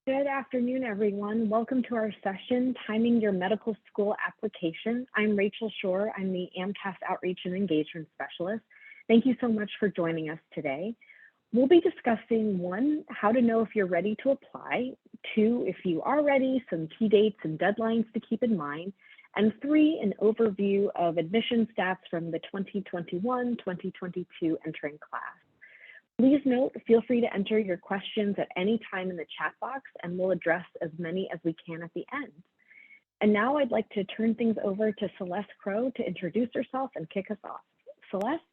Good afternoon, everyone. Welcome to our session, Timing Your Medical School Application. I'm Rachel Shore. I'm the AMCAS Outreach and Engagement Specialist. Thank you so much for joining us today. We'll be discussing 1, how to know if you're ready to apply, 2, if you are ready, some key dates and deadlines to keep in mind, and 3, an overview of admission stats from the 2021-2022 entering class. Please note, feel free to enter your questions at any time in the chat box, and we'll address as many as we can at the end. And now I'd like to turn things over to Celeste Crow to introduce herself and kick us off. Celeste?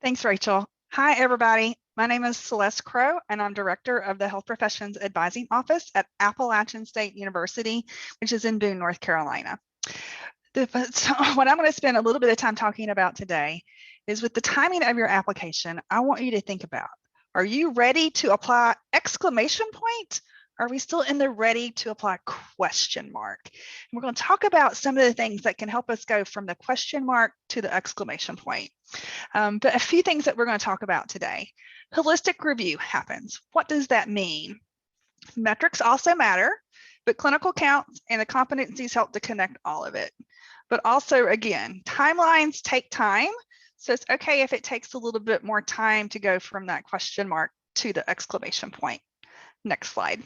Thanks, Rachel. Hi, everybody. My name is Celeste Crow, and I'm Director of the Health Professions Advising Office at Appalachian State University, which is in Boone, North Carolina. So what I'm going to spend a little bit of time talking about today is with the timing of your application, I want you to think about, are you ready to apply exclamation point? Are we still in the ready to apply question mark? And we're going to talk about some of the things that can help us go from the question mark to the exclamation point. But a few things that we're going to talk about today. Holistic review happens. What does that mean? Metrics also matter, but clinical counts and the competencies help to connect all of it. But also, again, timelines take time. So it's okay if it takes a little bit more time to go from that question mark to the exclamation point. Next slide.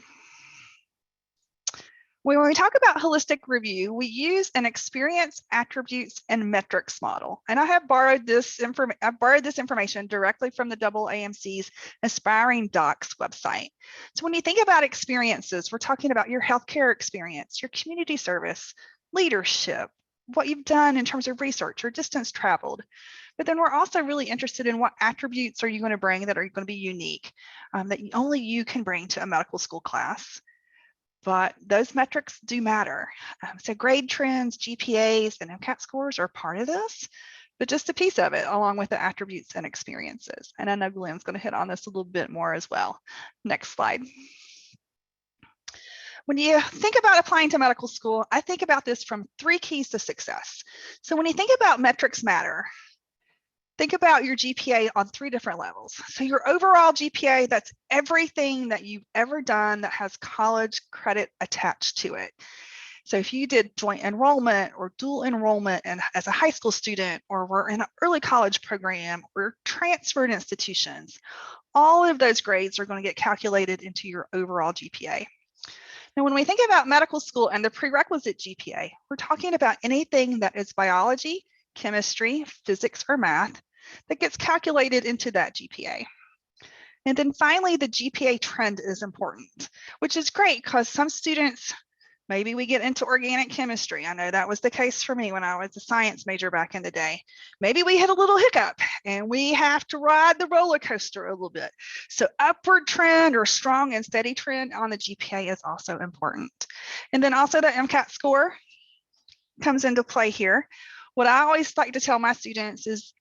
When we talk about holistic review, we use an experience, attributes, and metrics model. And I have borrowed this information directly from the AAMC's Aspiring Docs website. So when you think about experiences, we're talking about your healthcare experience, your community service, leadership, what you've done in terms of research or distance traveled. But then we're also really interested in what attributes are you going to bring that are going to be unique, that only you can bring to a medical school class. But those metrics do matter. So grade trends, GPAs, and MCAT scores are part of this, but just a piece of it along with the attributes and experiences. And I know Glenn's going to hit on this a little bit more as well. Next slide. When you think about applying to medical school, I think about this from 3 keys to success. So when you think about metrics matter, think about your GPA on 3 different levels. So your overall GPA, that's everything that you've ever done that has college credit attached to it. So if you did joint enrollment or dual enrollment and as a high school student, or were in an early college program or transferred institutions, all of those grades are going to get calculated into your overall GPA. Now, when we think about medical school and the prerequisite GPA, we're talking about anything that is biology, chemistry, physics, or math that gets calculated into that GPA. And then finally, the GPA trend is important, which is great because some students, maybe we get into organic chemistry. I know that was the case for me when I was a science major back in the day. Maybe we hit a little hiccup and we have to ride the roller coaster a little bit. So upward trend or strong and steady trend on the GPA is also important. And then also the MCAT score comes into play here. What I always like to tell my students is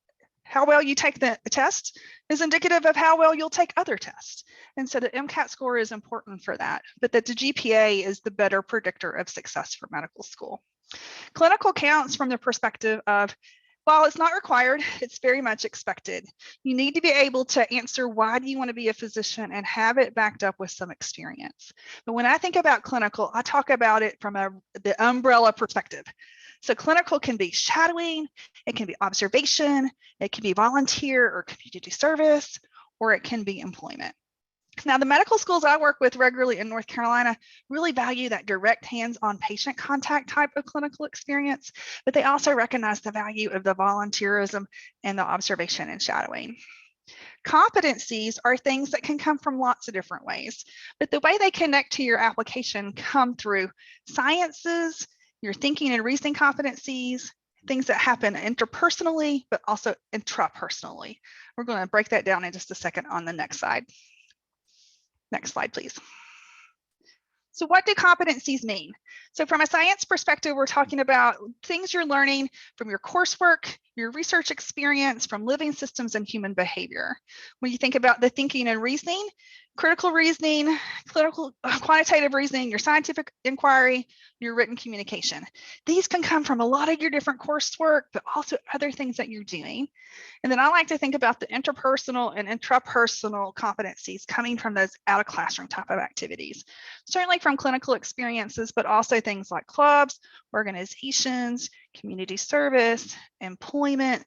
how well you take the test is indicative of how well you'll take other tests. And so the MCAT score is important for that, but that the GPA is the better predictor of success for medical school. Clinical counts from the perspective of, while it's not required, it's very much expected. You need to be able to answer why do you want to be a physician and have it backed up with some experience. But when I think about clinical, I talk about it from the umbrella perspective. So clinical can be shadowing, it can be observation, it can be volunteer or community service, or it can be employment. Now, the medical schools I work with regularly in North Carolina really value that direct hands-on patient contact type of clinical experience, but they also recognize the value of the volunteerism and the observation and shadowing. Competencies are things that can come from lots of different ways, but the way they connect to your application come through sciences, your thinking and reasoning competencies, things that happen interpersonally, but also intrapersonally. We're going to break that down in just a second on the next slide. Next slide, please. So what do competencies mean? So from a science perspective, we're talking about things you're learning from your coursework, your research experience from living systems and human behavior. When you think about the thinking and reasoning, critical reasoning, quantitative reasoning, your scientific inquiry, your written communication. These can come from a lot of your different coursework, but also other things that you're doing. And then I like to think about the interpersonal and intrapersonal competencies coming from those out of classroom type of activities, certainly from clinical experiences, but also things like clubs, organizations, community service, employment,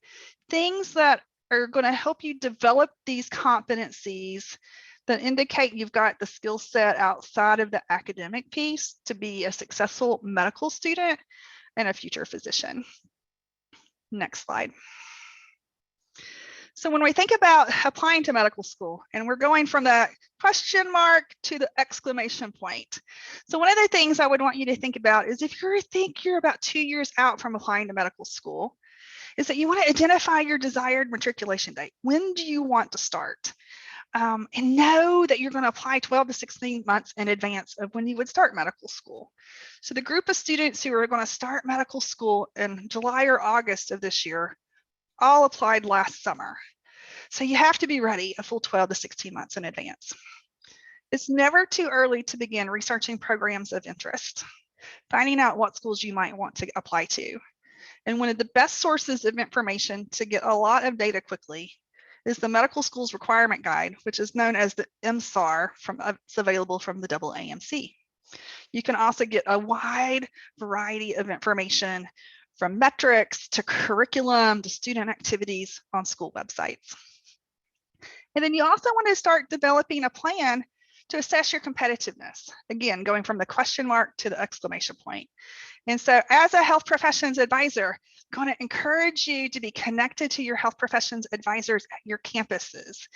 things that are going to help you develop these competencies that indicate you've got the skill set outside of the academic piece to be a successful medical student and a future physician. Next slide. So when we think about applying to medical school, and we're going from the question mark to the exclamation point. So one of the things I would want you to think about is if you think you're about 2 years out from applying to medical school, is that you want to identify your desired matriculation date. When do you want to start? And know that you're going to apply 12 to 16 months in advance of when you would start medical school. So the group of students who are going to start medical school in July or August of this year all applied last summer. So you have to be ready a full 12 to 16 months in advance. It's never too early to begin researching programs of interest, finding out what schools you might want to apply to. And one of the best sources of information to get a lot of data quickly is the Medical Schools Requirement Guide, which is known as the MSAR. It's available from the AAMC. You can also get a wide variety of information from metrics to curriculum to student activities on school websites. And then you also want to start developing a plan to assess your competitiveness. Again, going from the question mark to the exclamation point. And so as a health professions advisor, I'm going to encourage you to be connected to your health professions advisors at your campuses.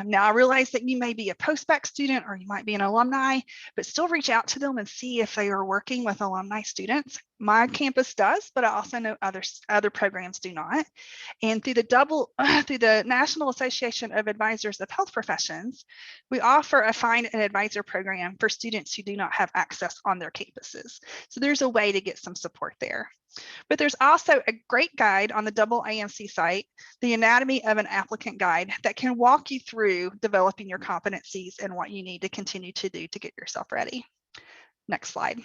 Now I realize that you may be a post-bac student or you might be an alumni, but still reach out to them and see if they are working with alumni students. My campus does, but I also know other programs do not. And through the National Association of Advisors of Health Professions, we offer a Find an Advisor program for students who do not have access on their campuses. So there's a way to get some support there. But there's also a great guide on the AAMC site, the Anatomy of an Applicant Guide, that can walk you through developing your competencies and what you need to continue to do to get yourself ready. Next slide.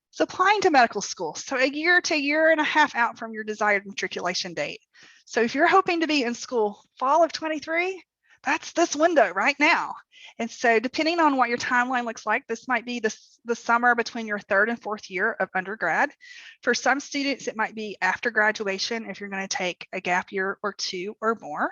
So applying to medical school, so a year to year and a half out from your desired matriculation date. So if you're hoping to be in school fall of 23, that's this window right now. And so depending on what your timeline looks like, this might be the summer between your 3rd and 4th year of undergrad. For some students, it might be after graduation if you're going to take a gap year or 2 or more.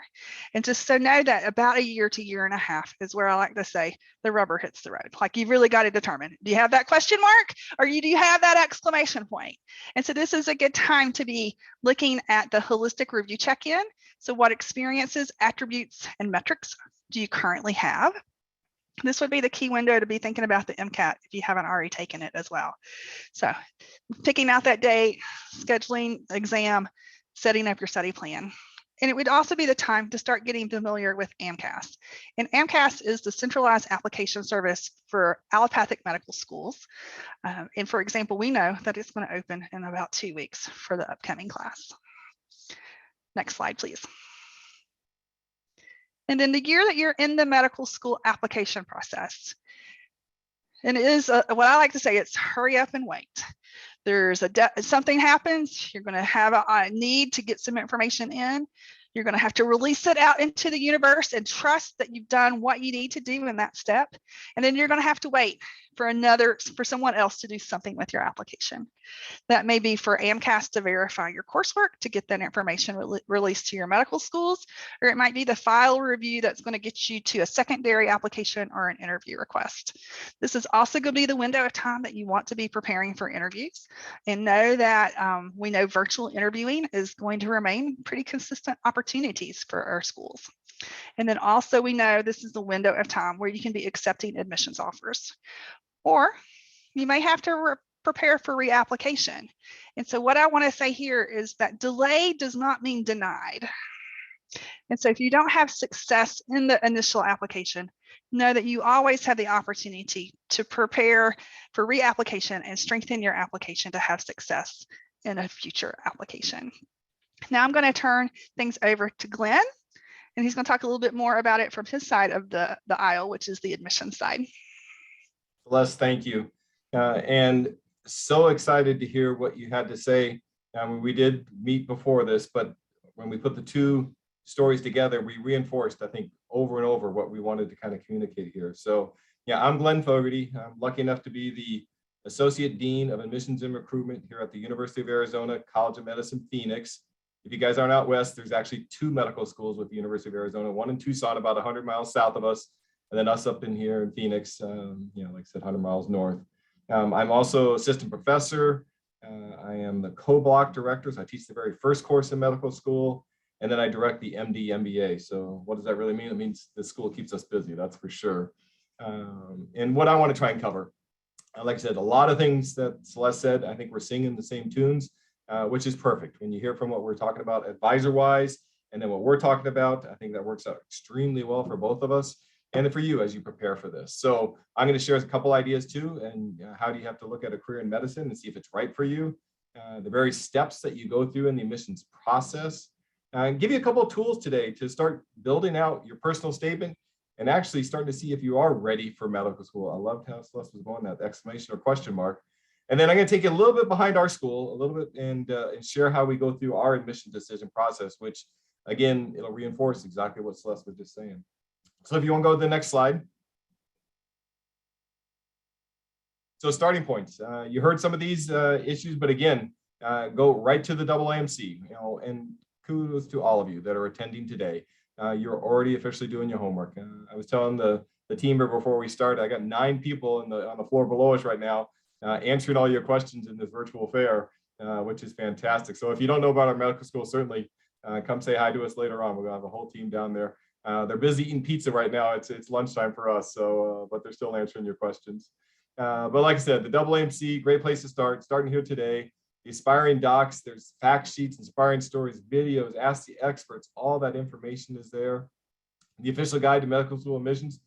And just so know that about a year to year and a half is where I like to say the rubber hits the road. Like you've really got to determine, do you have that question mark or do you have that exclamation point? And so this is a good time to be looking at the holistic review check-in. So what experiences, attributes, and metrics do you currently have? This would be the key window to be thinking about the MCAT if you haven't already taken it as well. So picking out that date, scheduling exam, setting up your study plan. And it would also be the time to start getting familiar with AMCAS. And AMCAS is the centralized application service for allopathic medical schools. And for example, we know that it's going to open in about 2 weeks for the upcoming class. Next slide, please. And then the year that you're in the medical school application process, and it is what I like to say, it's hurry up and wait. There's something happens, you're going to have a need to get some information in. You're going to have to release it out into the universe and trust that you've done what you need to do in that step. And then you're going to have to wait for someone else to do something with your application. That may be for AMCAS to verify your coursework to get that information released to your medical schools, or it might be the file review that's going to get you to a secondary application or an interview request. This is also going to be the window of time that you want to be preparing for interviews, and know that we know virtual interviewing is going to remain pretty consistent opportunities for our schools. And then also we know this is the window of time where you can be accepting admissions offers. Or you may have to prepare for reapplication. And so what I want to say here is that delay does not mean denied. And so if you don't have success in the initial application, know that you always have the opportunity to prepare for reapplication and strengthen your application to have success in a future application. Now I'm going to turn things over to Glenn, and he's going to talk a little bit more about it from his side of the aisle, which is the admissions side. Les, thank you. And so excited to hear what you had to say. We did meet before this, but when we put the two stories together, we reinforced, I think, over and over what we wanted to kind of communicate here. So yeah, I'm Glenn Fogarty. I'm lucky enough to be the Associate Dean of Admissions and Recruitment here at the University of Arizona College of Medicine, Phoenix. If you guys aren't out west, there's actually two medical schools with the University of Arizona, one in Tucson, about 100 miles south of us, and then us up in here in Phoenix, like I said, 100 miles north. I'm also assistant professor. I am the co-block director, so I teach the very first course in medical school, and then I direct the MD MBA. So what does that really mean? It means the school keeps us busy, that's for sure. And what I want to try and cover, like I said, a lot of things that Celeste said, I think we're singing the same tunes, which is perfect. When you hear from what we're talking about advisor-wise, and then what we're talking about, I think that works out extremely well for both of us and for you as you prepare for this. So I'm going to share a couple ideas too, and how do you have to look at a career in medicine and see if it's right for you, the very steps that you go through in the admissions process, and give you a couple of tools today to start building out your personal statement and actually starting to see if you are ready for medical school. I loved how Celeste was going, that exclamation or question mark. And then I'm going to take you a little bit behind our school, a little bit, and share how we go through our admission decision process, which again, it'll reinforce exactly what Celeste was just saying. So if you want to go to the next slide. So starting points, you heard some of these issues, but again, go right to the AAMC, and kudos to all of you that are attending today. You're already officially doing your homework. I was telling the team before we started, I got 9 people on the floor below us right now answering all your questions in this virtual fair, which is fantastic. So if you don't know about our medical school, certainly come say hi to us later on. We're gonna have a whole team down there. They're busy eating pizza right now. It's lunchtime for us, so but they're still answering your questions. But like I said, the AAMC, great place to start. Starting here today. The aspiring docs, there's fact sheets, inspiring stories, videos, ask the experts. All that information is there. The official guide to medical school admissions.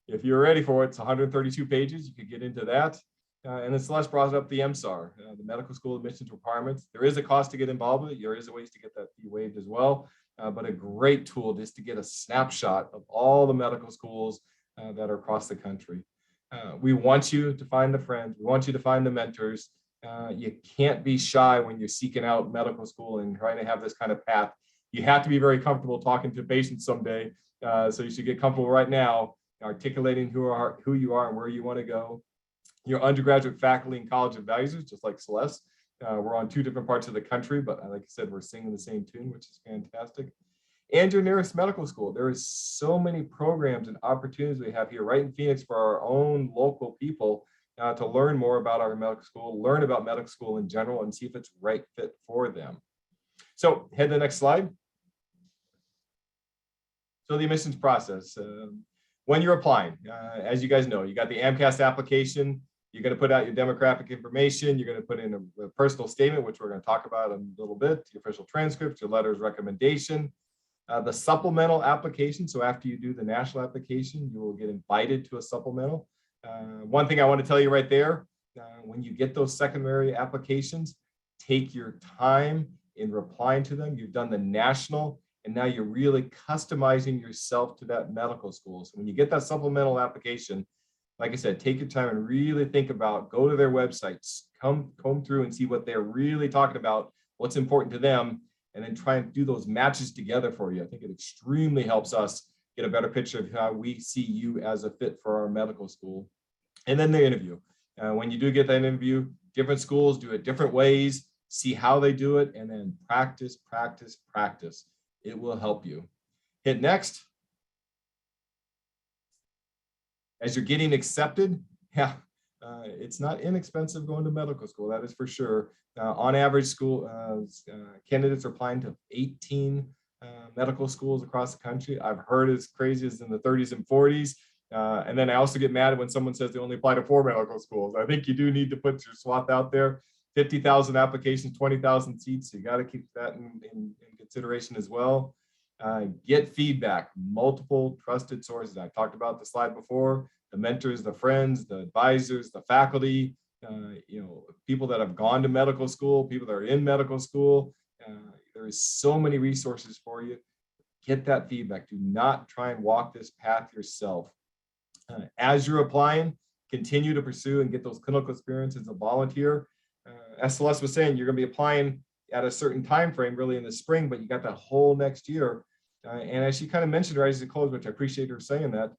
If you're ready for it, it's 132 pages. You could get into that. And then Celeste brought up the MSAR, the medical school admissions requirements. There is a cost to get involved with it. There is a ways to get that fee waived as well. But a great tool just to get a snapshot of all the medical schools that are across the country. We want you to find the friends. We want you to find the mentors. You can't be shy when you're seeking out medical school and trying to have this kind of path. You have to be very comfortable talking to patients someday. So you should get comfortable right now articulating who you are and where you want to go. Your undergraduate faculty and college advisors, just like Celeste. We're on 2 different parts of the country, but like I said, we're singing the same tune, which is fantastic. And your nearest medical school. There is so many programs and opportunities we have here right in Phoenix for our own local people to learn more about our medical school, learn about medical school in general, and see if it's right fit for them. So head to the next slide. So the admissions process. When you're applying, as you guys know, you got the AMCAT application. You're going to put out your demographic information. You're going to put in a personal statement, which we're going to talk about in a little bit, your official transcript, your letters recommendation, the supplemental application. So after you do the national application, you will get invited to a supplemental. One thing I want to tell you right there, when you get those secondary applications, take your time in replying to them. You've done the national, and now you're really customizing yourself to that medical school. So when you get that supplemental application, like I said, take your time and really think about, go to their websites, comb through and see what they're really talking about, what's important to them, and then try and do those matches together for you. I think it extremely helps us get a better picture of how we see you as a fit for our medical school. And then the interview. When you do get that interview, different schools do it different ways, see how they do it, and then practice, practice, practice. It will help you. Hit next. As you're getting accepted, it's not inexpensive going to medical school, that is for sure. On average, school candidates are applying to 18 medical schools across the country. I've heard as crazy as in the 30s and 40s. And then I also get mad when someone says they only apply to 4 medical schools. I think you do need to put your swath out there. 50,000 applications, 20,000 seats. So you got to keep that in consideration as well. Get feedback, multiple trusted sources. I talked about the slide before, the mentors, the friends, the advisors, the faculty, people that have gone to medical school, people that are in medical school. There is so many resources for you. Get that feedback. Do not try and walk this path yourself. As you're applying, continue to pursue and get those clinical experiences as a volunteer. As Celeste was saying, you're going to be applying at a certain time frame, really in the spring, but you got that whole next year. And as she kind of mentioned right as it closed, which I appreciate her saying that,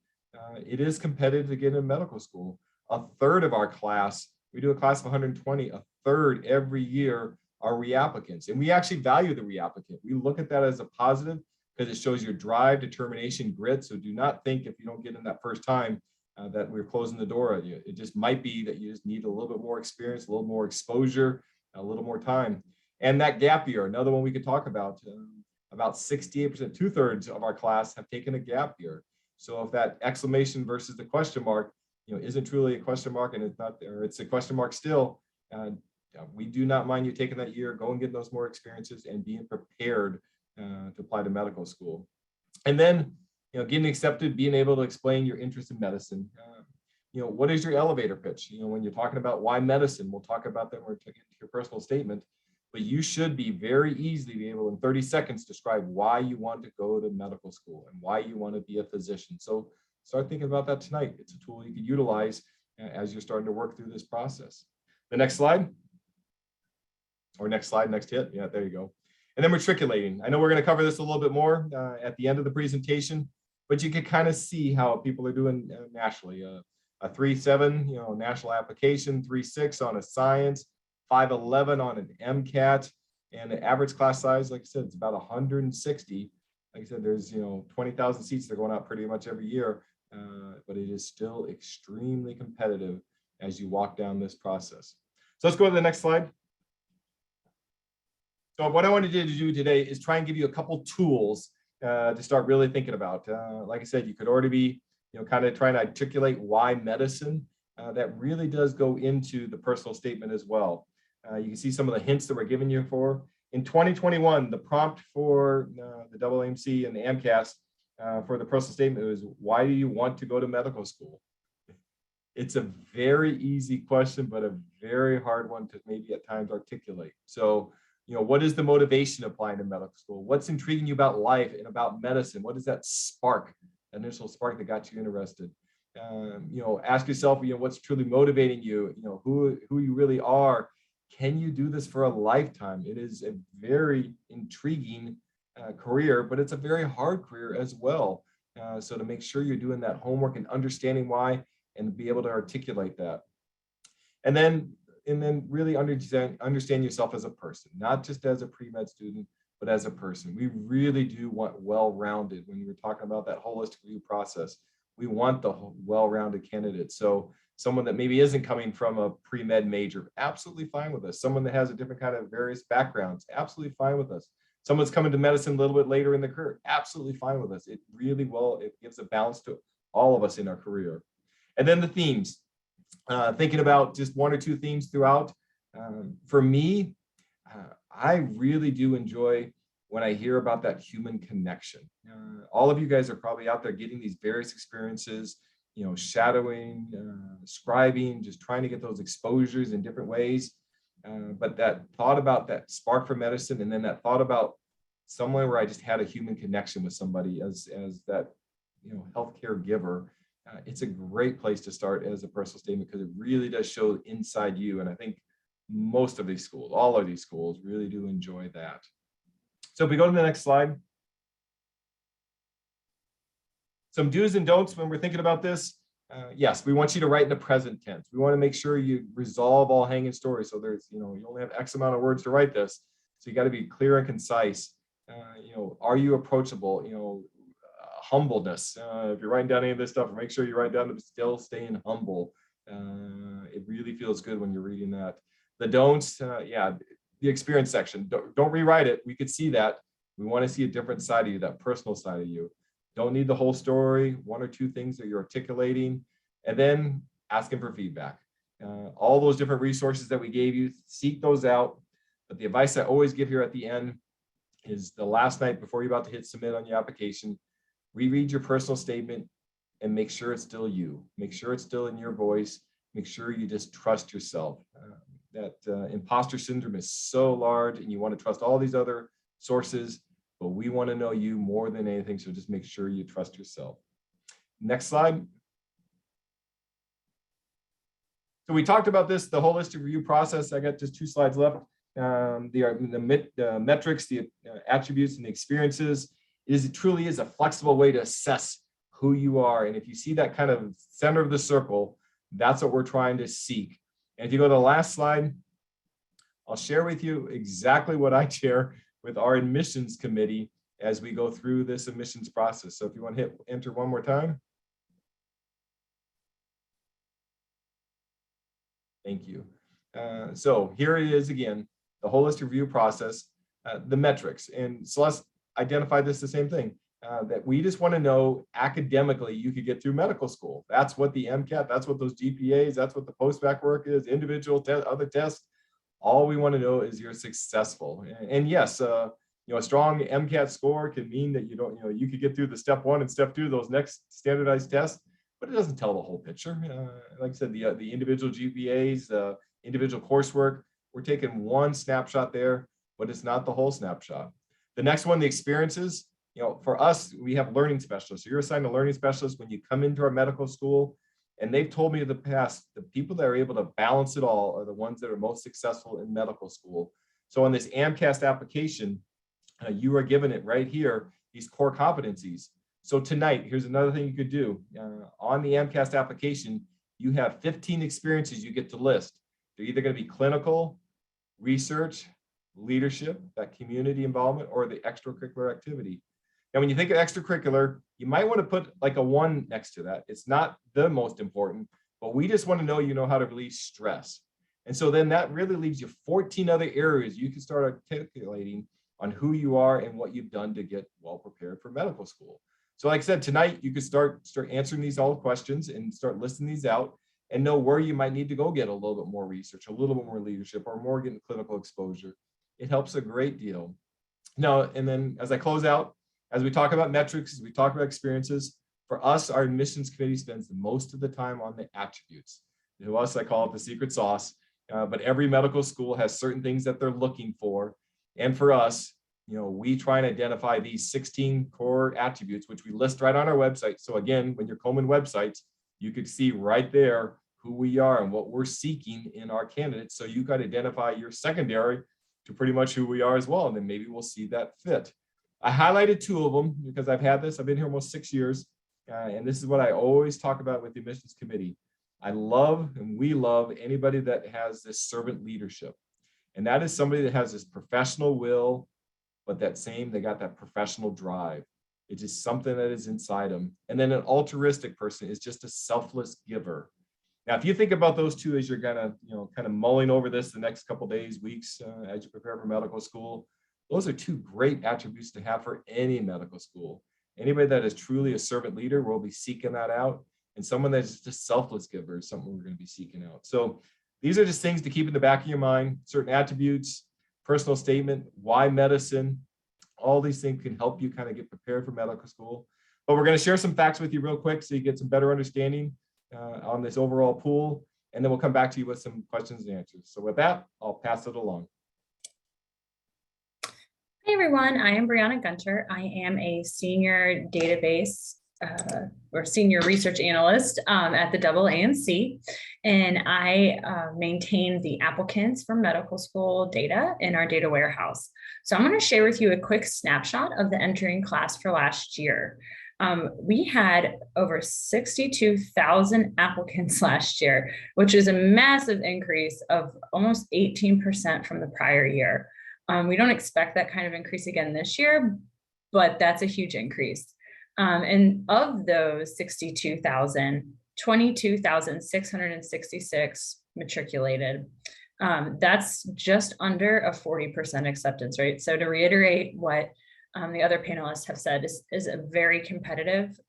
it is competitive to get into medical school. A third of our class, we do a class of 120, a third every year are reapplicants. And we actually value the reapplicant. We look at that as a positive because it shows your drive, determination, grit. So do not think if you don't get in that first time that we're closing the door at you. It just might be that you just need a little bit more experience, a little more exposure, a little more time. And that gap year, another one we could talk about 68%, 2/3 of our class have taken a gap year. So if that exclamation versus the question mark, isn't truly a question mark and it's not there, it's a question mark still, we do not mind you taking that year, go and get those more experiences and being prepared to apply to medical school. And then, getting accepted, being able to explain your interest in medicine. What is your elevator pitch? When you're talking about why medicine, we'll talk about that when we're taking your personal statement, but you should be very easily be able in 30 seconds describe why you want to go to medical school and why you want to be a physician. So start thinking about that tonight. It's a tool you can utilize as you're starting to work through this process. The next slide, or next slide, next hit. Yeah, there you go. And then matriculating. I know we're going to cover this a little bit more at the end of the presentation, but you can kind of see how people are doing nationally. A 3.7, national application, 3.6 on a science, 5.11 on an MCAT, and the average class size, like I said, it's about 160. Like I said, there's 20,000 seats that are going out pretty much every year, but it is still extremely competitive as you walk down this process. So let's go to the next slide. So what I wanted to do today is try and give you a couple tools to start really thinking about. Like I said, you could already be, kind of trying to articulate why medicine. That really does go into the personal statement as well. You can see some of the hints that we're giving you for. In 2021, the prompt for the AAMC and the MCAT for the personal statement was, why do you want to go to medical school? It's a very easy question, but a very hard one to maybe at times articulate. So, what is the motivation of applying to medical school? What's intriguing you about life and about medicine? What is that spark, initial spark that got you interested? Ask yourself, what's truly motivating you? Who you really are. Can you do this for a lifetime? It is a very intriguing career, but it's a very hard career as well. So to make sure you're doing that homework and understanding why, and be able to articulate that. And then really understand yourself as a person, not just as a pre-med student, but as a person. We really do want well-rounded. When you were talking about that holistic review process, we want the well-rounded candidate. So someone that maybe isn't coming from a pre-med major, absolutely fine with us. Someone that has a different kind of various backgrounds, absolutely fine with us. Someone's coming to medicine a little bit later in the career, absolutely fine with us. It gives a balance to all of us in our career. And then the themes. Thinking about just one or two themes throughout. For me, I really do enjoy when I hear about that human connection. All of you guys are probably out there getting these various experiences, shadowing, scribing, just trying to get those exposures in different ways. But that thought about that spark for medicine, and then that thought about somewhere where I just had a human connection with somebody as that, healthcare giver. It's a great place to start as a personal statement because it really does show inside you. And I think most of these schools, all of these schools really do enjoy that. So if we go to the next slide. Some do's and don'ts when we're thinking about this. Yes, we want you to write in the present tense. We want to make sure you resolve all hanging stories. So there's, you only have X amount of words to write this. So you got to be clear and concise. Are you approachable? Humbleness. If you're writing down any of this stuff, make sure you write down to still staying humble. It really feels good when you're reading that. The don'ts, the experience section. Don't rewrite it. We could see that. We want to see a different side of you, that personal side of you. Don't need the whole story, one or two things that you're articulating, and then asking for feedback. All those different resources that we gave you, seek those out. But the advice I always give here at the end is the last night before you're about to hit submit on your application, reread your personal statement and make sure it's still you. Make sure it's still in your voice. Make sure you just trust yourself. That imposter syndrome is so large and you want to trust all these other sources, but we want to know you more than anything. So just make sure you trust yourself. Next slide. So we talked about this, the holistic review process. I got just 2 slides left. The metrics, the attributes, and the experiences. It truly is a flexible way to assess who you are. And if you see that kind of center of the circle, that's what we're trying to seek. And if you go to the last slide, I'll share with you exactly what I share with our admissions committee as we go through this admissions process. So if you want to hit enter one more time. Thank you. So here it is again, the holistic review process, the metrics. And Celeste identified this the same thing, that we just want to know academically you could get through medical school. That's what the MCAT, that's what those GPAs, that's what the post-bac work is, individual other tests. All we want to know is you're successful. And yes, a strong MCAT score can mean that you could get through the step 1 and step 2, those next standardized tests, but it doesn't tell the whole picture. Like I said, the individual GPAs, individual coursework, we're taking one snapshot there, but it's not the whole snapshot. The next one, the experiences, for us, we have learning specialists. So you're assigned a learning specialist when you come into our medical school, and they've told me in the past, the people that are able to balance it all are the ones that are most successful in medical school. So on this AMCAT application, you are given it right here, these core competencies. So tonight, here's another thing you could do. On the MCAT application, you have 15 experiences you get to list. They're either going to be clinical, research, leadership, that community involvement, or the extracurricular activity. Now, when you think of extracurricular, you might want to put like a 1 next to that. It's not the most important, but we just want to know you know how to release stress. And so then that really leaves you 14 other areas you can start articulating on who you are and what you've done to get well prepared for medical school. So like I said, tonight, you could start answering these all questions and start listing these out and know where you might need to go get a little bit more research, a little bit more leadership, or more getting clinical exposure. It helps a great deal. Now, and then as I close out, as we talk about metrics, as we talk about experiences, for us, our admissions committee spends most of the time on the attributes. To us, I call it the secret sauce, but every medical school has certain things that they're looking for. And for us, we try and identify these 16 core attributes, which we list right on our website. So again, when you're combing websites, you could see right there who we are and what we're seeking in our candidates. So you got to identify your secondary to pretty much who we are as well. And then maybe we'll see that fit. I highlighted 2 of them because I've been here almost 6 years. And this is what I always talk about with the admissions committee. I love, and we love, anybody that has this servant leadership. And that is somebody that has this professional will, but they got that professional drive. It's just something that is inside them. And then an altruistic person is just a selfless giver. Now, if you think about those 2 as you're kind of mulling over this the next couple days, weeks, as you prepare for medical school, those are 2 great attributes to have for any medical school. Anybody that is truly a servant leader will be seeking that out. And someone that's just a selfless giver is something we're going to be seeking out. So these are just things to keep in the back of your mind, certain attributes, personal statement, why medicine, all these things can help you kind of get prepared for medical school. But we're going to share some facts with you real quick so you get some better understanding on this overall pool. And then we'll come back to you with some questions and answers. So with that, I'll pass it along. Hey everyone, I am Brianna Gunter. I am a senior database or senior research analyst at the AAMC, and I maintain the applicants for medical school data in our data warehouse. So I'm going to share with you a quick snapshot of the entering class for last year. We had over 62,000 applicants last year, which is a massive increase of almost 18% from the prior year. We don't expect that kind of increase again this year, but that's a huge increase. And of those 62,000, 22,666 matriculated. That's just under a 40% acceptance rate. So to reiterate what the other panelists have said, is a very competitive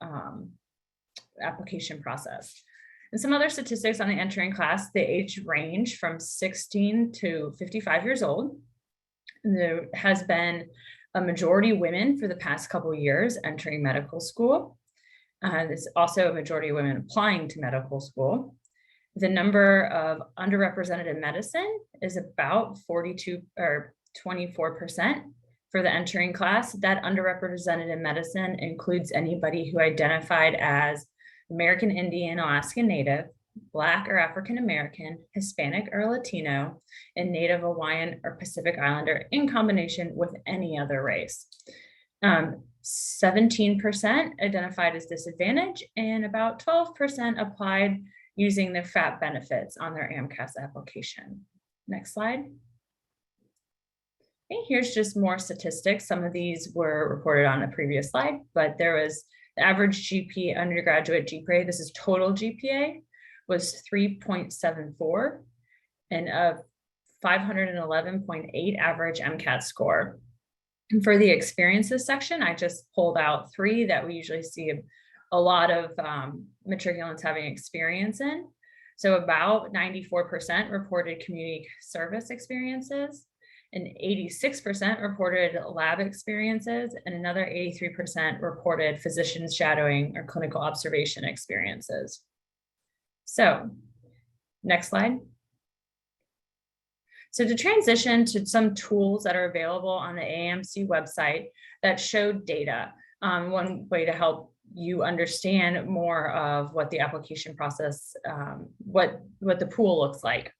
application process. And some other statistics on the entering class, the age range from 16 to 55 years old. There has been a majority women for the past couple of years entering medical school. There's also a majority of women applying to medical school. The number of underrepresented in medicine is about 42 or 24% for the entering class. That underrepresented in medicine includes anybody who identified as American Indian, Alaskan Native, Black or African American, Hispanic or Latino, and Native Hawaiian or Pacific Islander in combination with any other race. 17% identified as disadvantaged, and about 12% applied using their FAP benefits on their AMCAS application. Next slide. Okay, here's just more statistics. Some of these were reported on a previous slide, but there was the average GPA, undergraduate GPA, this is total GPA, was 3.74 and a 511.8 average MCAT score. And for the experiences section, I just pulled out 3 that we usually see a lot of matriculants having experience in. So about 94% reported community service experiences, and 86% reported lab experiences, and another 83% reported physician shadowing or clinical observation experiences. So next slide. So to transition to some tools that are available on the AAMC website that show data, one way to help you understand more of what the application process, what the pool looks like.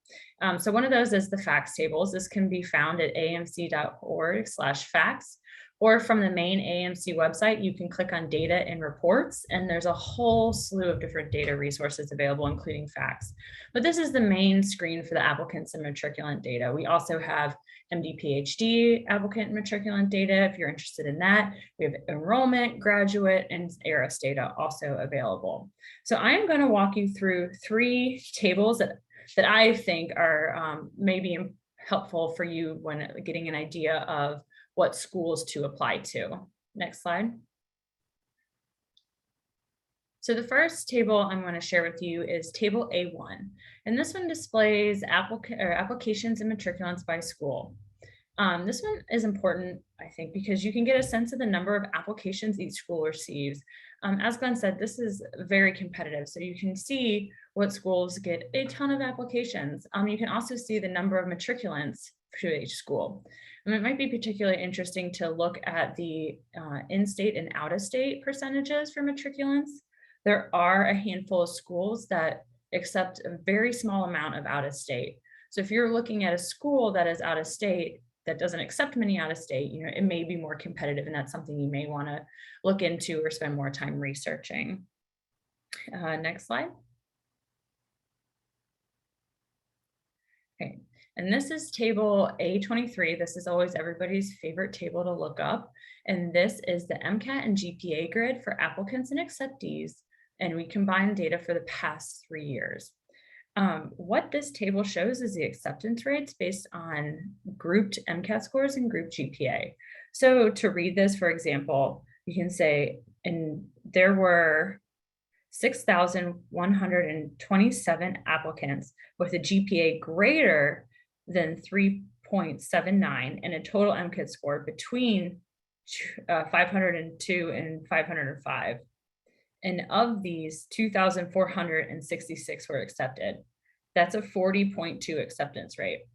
So one of those is the facts tables. This can be found at aamc.org/facts, or from the main AAMC website, you can click on data and reports, and there's a whole slew of different data resources available, including facts. But this is the main screen for the applicants and matriculant data. We also have MD, PhD applicant and matriculant data if you're interested in that. We have enrollment, graduate, and ARIS data also available. So I am going to walk you through 3 tables that I think are maybe helpful for you when getting an idea of what schools to apply to. Next slide. So the first table I'm going to share with you is table A1. And this one displays applications and matriculants by school. This one is important, I think, because you can get a sense of the number of applications each school receives. As Glenn said, this is very competitive. So you can see what schools get a ton of applications. You can also see the number of matriculants to each school. And it might be particularly interesting to look at the in-state and out-of-state percentages for matriculants. There are a handful of schools that accept a very small amount of out-of-state. So if you're looking at a school that is out-of-state, that doesn't accept many out-of-state, it may be more competitive, and that's something you may want to look into or spend more time researching. Next slide. Okay. And this is table A23. This is always everybody's favorite table to look up. And this is the MCAT and GPA grid for applicants and acceptees. And we combine data for the past 3 years. What this table shows is the acceptance rates based on grouped MCAT scores and grouped GPA. So to read this, for example, you can say, and there were 6,127 applicants with a GPA greater than 3.79 and a total MCAT score between 502 and 505. And of these, 2,466 were accepted. That's a 40.2 acceptance rate.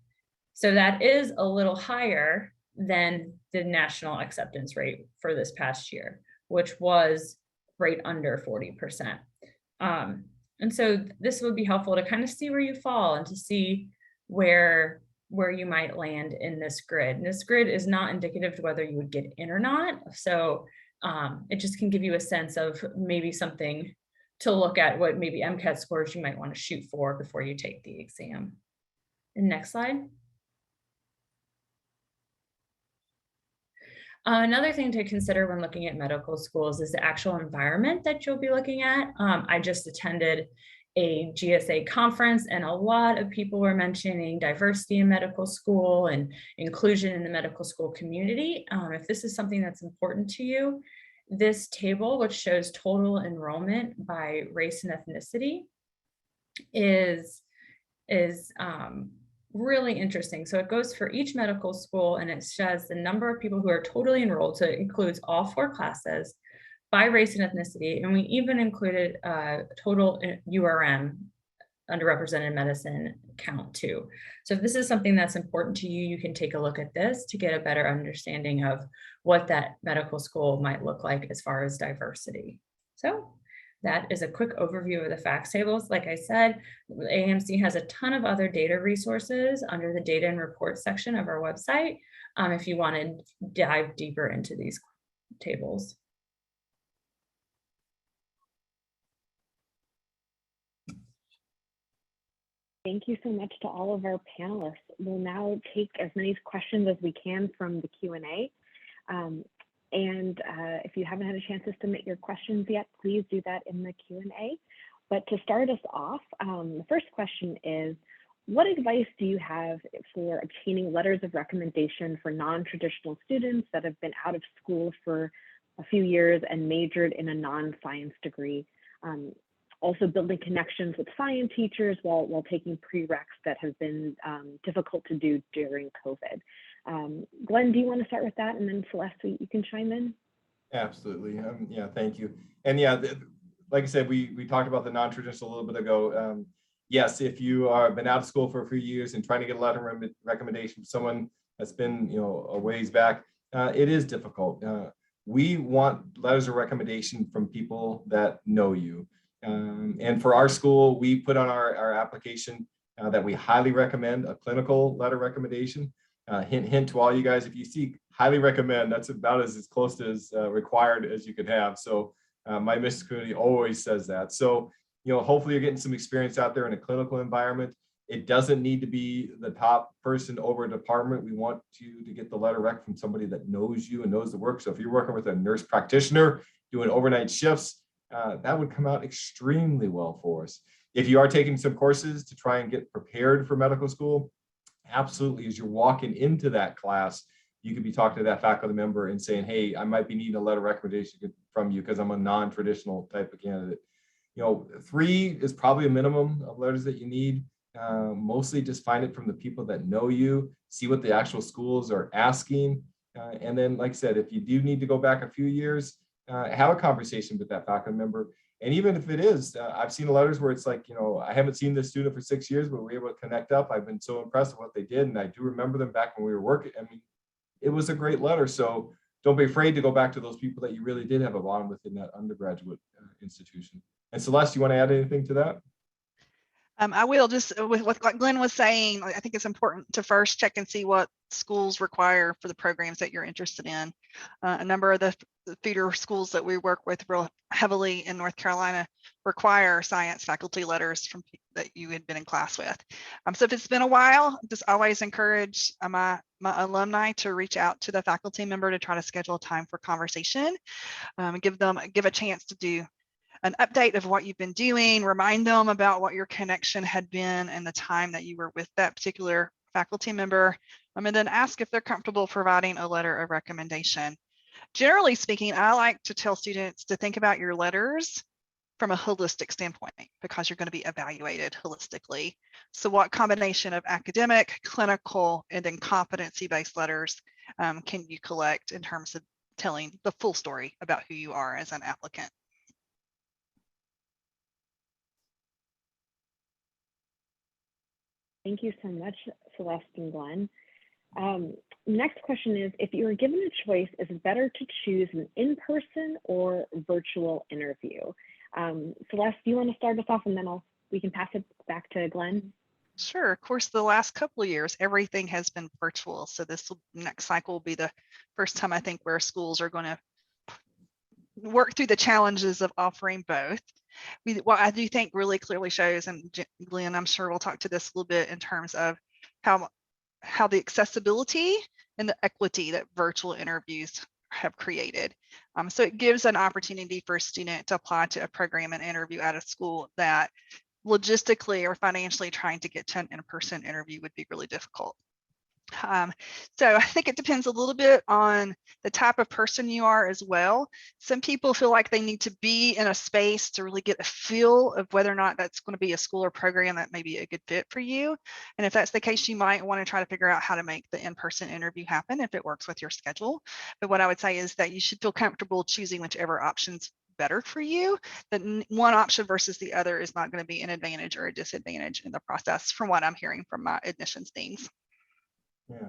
So that is a little higher than the national acceptance rate for this past year, which was right under 40%. And so this would be helpful to kind of see where you fall and to see where you might land in this grid. And this grid is not indicative to whether you would get in or not. So it just can give you a sense of maybe something to look at, what maybe MCAT scores you might want to shoot for before you take the exam. And next slide. Another thing to consider when looking at medical schools is the actual environment that you'll be looking at. I just attended a GSA conference, and a lot of people were mentioning diversity in medical school and inclusion in the medical school community. If this is something that's important to you, this table, which shows total enrollment by race and ethnicity, is really interesting. So it goes for each medical school and it says the number of people who are totally enrolled. So it includes all 4 classes by race and ethnicity. And we even included total URM, underrepresented medicine count too. So if this is something that's important to you, you can take a look at this to get a better understanding of what that medical school might look like as far as diversity. So that is a quick overview of the facts tables. Like I said, AAMC has a ton of other data resources under the data and reports section of our website if you want to dive deeper into these tables. Thank you so much to all of our panelists. We'll now take as many questions as we can from the Q&A. If you haven't had a chance to submit your questions yet, please do that in the Q&A. But to start us off, the first question is, what advice do you have for obtaining letters of recommendation for non-traditional students that have been out of school for a few years and majored in a non-science degree? Also building connections with science teachers while taking prereqs that have been difficult to do during COVID. Glenn, do you want to start with that? And then Celeste, you can chime in. Absolutely. Yeah, thank you. And yeah, like I said, we talked about the non-traditional a little bit ago. Yes, if you are been out of school for a few years and trying to get a letter of recommendation from someone that's been, a ways back, it is difficult. We want letters of recommendation from people that know you. And for our school, we put on our application that we highly recommend a clinical letter recommendation. Hint to all you guys, if you see highly recommend, that's about as close to as required as you can have. So my admissions community always says that. So, hopefully you're getting some experience out there in a clinical environment. It doesn't need to be the top person over a department. We want you to get the letter rec from somebody that knows you and knows the work. So if you're working with a nurse practitioner doing overnight shifts, that would come out extremely well for us. If you are taking some courses to try and get prepared for medical school, absolutely, as you're walking into that class, you could be talking to that faculty member and saying, hey, I might be needing a letter of recommendation from you because I'm a non-traditional type of candidate. 3 is probably a minimum of letters that you need. Mostly just find it from the people that know you, see what the actual schools are asking. And then, like I said, if you do need to go back a few years, have a conversation with that faculty member. And even if it is, I've seen letters where it's like, I haven't seen this student for 6 years, but we're able to connect up. I've been so impressed with what they did. And I do remember them back when we were working. I mean, it was a great letter. So don't be afraid to go back to those people that you really did have a bond with in that undergraduate institution. And Celeste, you want to add anything to that? I will, just with what Glenn was saying, I think it's important to first check and see what schools require for the programs that you're interested in. A number of the feeder schools that we work with real heavily in North Carolina require science faculty letters from that you had been in class with. So if it's been a while, just always encourage my alumni to reach out to the faculty member to try to schedule a time for conversation, give a chance to do an update of what you've been doing, remind them about what your connection had been and the time that you were with that particular faculty member, and then ask if they're comfortable providing a letter of recommendation. Generally speaking, I like to tell students to think about your letters from a holistic standpoint because you're going to be evaluated holistically. So what combination of academic, clinical, and then competency-based letters can you collect in terms of telling the full story about who you are as an applicant? Thank you so much, Celeste and Glenn. Next question is, if you were given a choice, is it better to choose an in-person or virtual interview? Celeste, do you want to start us off and then we can pass it back to Glenn? Sure. Of course, the last couple of years, everything has been virtual. So this next cycle will be the first time I think where schools are going to work through the challenges of offering both. What I do think really clearly shows, and Glenn, I'm sure we'll talk to this a little bit in terms of how the accessibility and the equity that virtual interviews have created. So it gives an opportunity for a student to apply to a program and interview at a school that logistically or financially trying to get to an in-person interview would be really difficult. So I think it depends a little bit on the type of person you are as well. Some people feel like they need to be in a space to really get a feel of whether or not that's going to be a school or program that may be a good fit for you. And if that's the case, you might want to try to figure out how to make the in-person interview happen if it works with your schedule. But what I would say is that you should feel comfortable choosing whichever option's better for you. That one option versus the other is not going to be an advantage or a disadvantage in the process, from what I'm hearing from my admissions teams. Yeah,